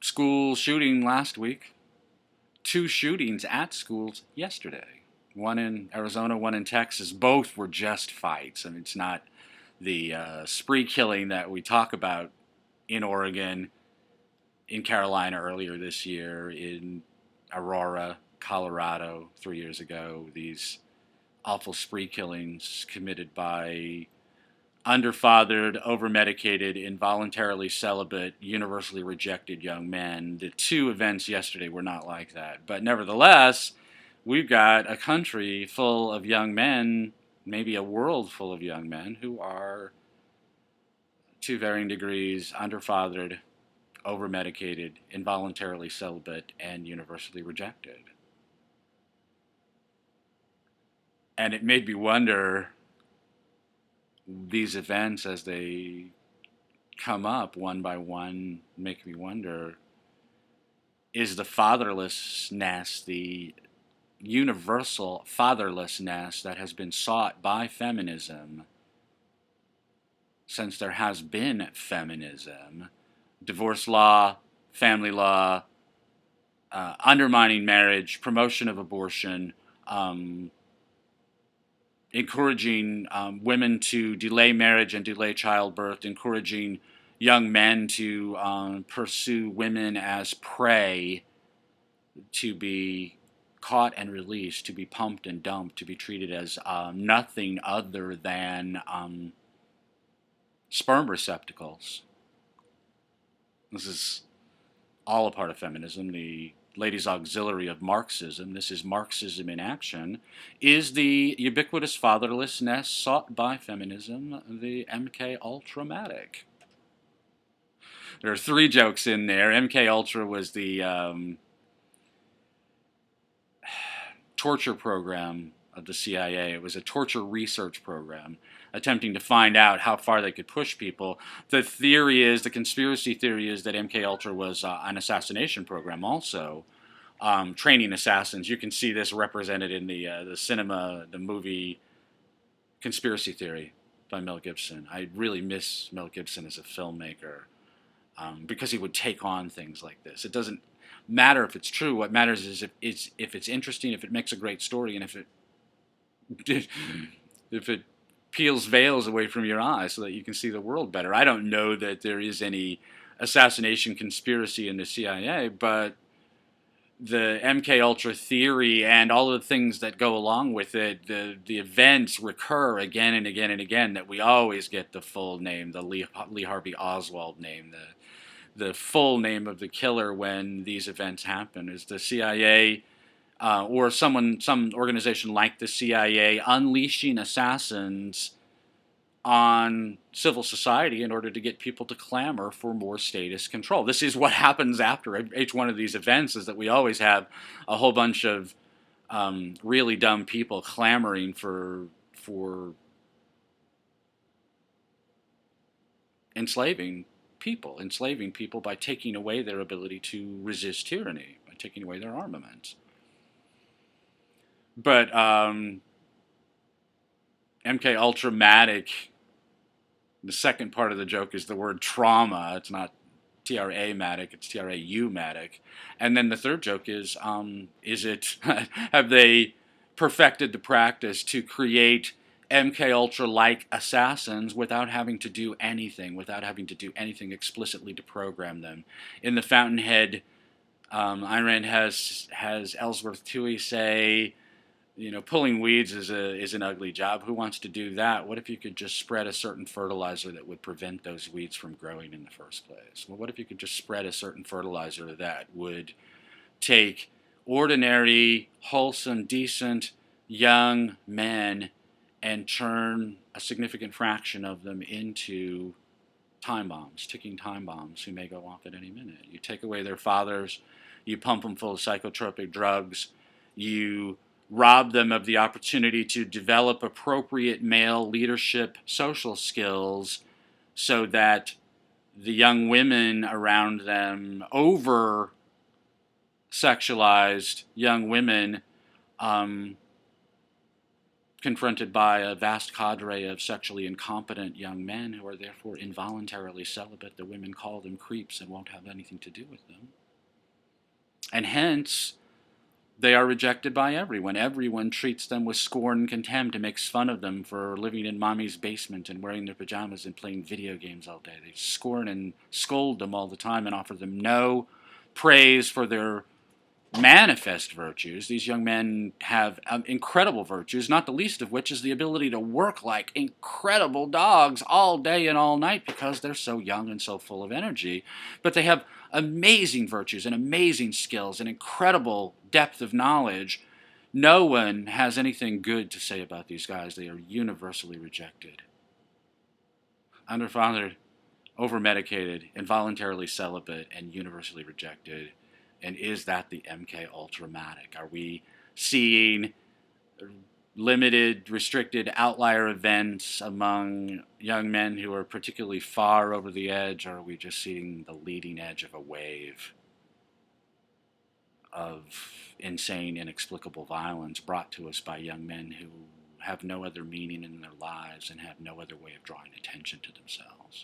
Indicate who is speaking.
Speaker 1: school shooting last week, 2 shootings at schools yesterday. One in Arizona, one in Texas. Both were just fights. I mean, it's not the spree killing that we talk about in Oregon, in Carolina earlier this year, in Aurora, Colorado 3 years ago. These awful spree killings committed by underfathered, over-medicated, involuntarily celibate, universally rejected young men. The 2 events yesterday were not like that. But nevertheless, we've got a country full of young men, maybe a world full of young men, who are, to varying degrees, underfathered, over-medicated, involuntarily celibate, and universally rejected. And it made me wonder, these events as they come up one by one make me wonder, is the fatherlessness, the universal fatherlessness that has been sought by feminism since there has been feminism, divorce law, family law, undermining marriage, promotion of abortion, encouraging women to delay marriage and delay childbirth, encouraging young men to pursue women as prey, to be caught and released, to be pumped and dumped, to be treated as nothing other than sperm receptacles. This is all a part of feminism, the ladies' auxiliary of Marxism. This is Marxism in action. Is the ubiquitous fatherlessness sought by feminism the MK Ultra Matic? There are 3 jokes in there. MK Ultra was the torture program of the CIA. It was a torture research program attempting to find out how far they could push people. The conspiracy theory is that MK Ultra was an assassination program also, training assassins. You can see this represented in the cinema, the movie Conspiracy Theory by Mel Gibson. I really miss Mel Gibson as a filmmaker because he would take on things like this. It doesn't matter if it's true. What matters is if it's interesting, if it makes a great story, and if it peels veils away from your eyes so that you can see the world better. I don't know that there is any assassination conspiracy in the CIA, but the MK Ultra theory and all of the things that go along with it, the events recur again and again and again, that we always get the full name, the Lee Harvey Oswald name, the full name of the killer when these events happen. Is the CIA or some organization like the CIA unleashing assassins on civil society in order to get people to clamor for more status control. This is what happens after each one of these events, is that we always have a whole bunch of really dumb people clamoring for enslaving people by taking away their ability to resist tyranny, by taking away their armaments. But MK Ultra Matic, the second part of the joke is the word trauma. It's not TRA Matic, it's TRAU Matic. And then the third joke is it have they perfected the practice to create MK Ultra-like assassins without having to do anything, explicitly to program them? In the Fountainhead, Ayn Rand has Ellsworth Toohey say, pulling weeds is an ugly job. Who wants to do that? What if you could just spread a certain fertilizer that would prevent those weeds from growing in the first place? Well, what if you could just spread a certain fertilizer that would take ordinary, wholesome, decent, young men and turn a significant fraction of them into time bombs, ticking time bombs who may go off at any minute? You take away their fathers, you pump them full of psychotropic drugs, you rob them of the opportunity to develop appropriate male leadership social skills so that the young women around them, over-sexualized young women, confronted by a vast cadre of sexually incompetent young men who are therefore involuntarily celibate. The women call them creeps and won't have anything to do with them. And hence, they are rejected by everyone. Everyone treats them with scorn and contempt and makes fun of them for living in mommy's basement and wearing their pajamas and playing video games all day. They scorn and scold them all the time and offer them no praise for their manifest virtues. These young men have incredible virtues, not the least of which is the ability to work like incredible dogs all day and all night because they're so young and so full of energy. But they have amazing virtues and amazing skills and incredible depth of knowledge. No one has anything good to say about these guys. They are universally rejected. Underfathered, over-medicated, involuntarily celibate, and universally rejected. And is that the MK Ultra Matic? Are we seeing limited, restricted outlier events among young men who are particularly far over the edge, or are we just seeing the leading edge of a wave of insane, inexplicable violence brought to us by young men who have no other meaning in their lives and have no other way of drawing attention to themselves?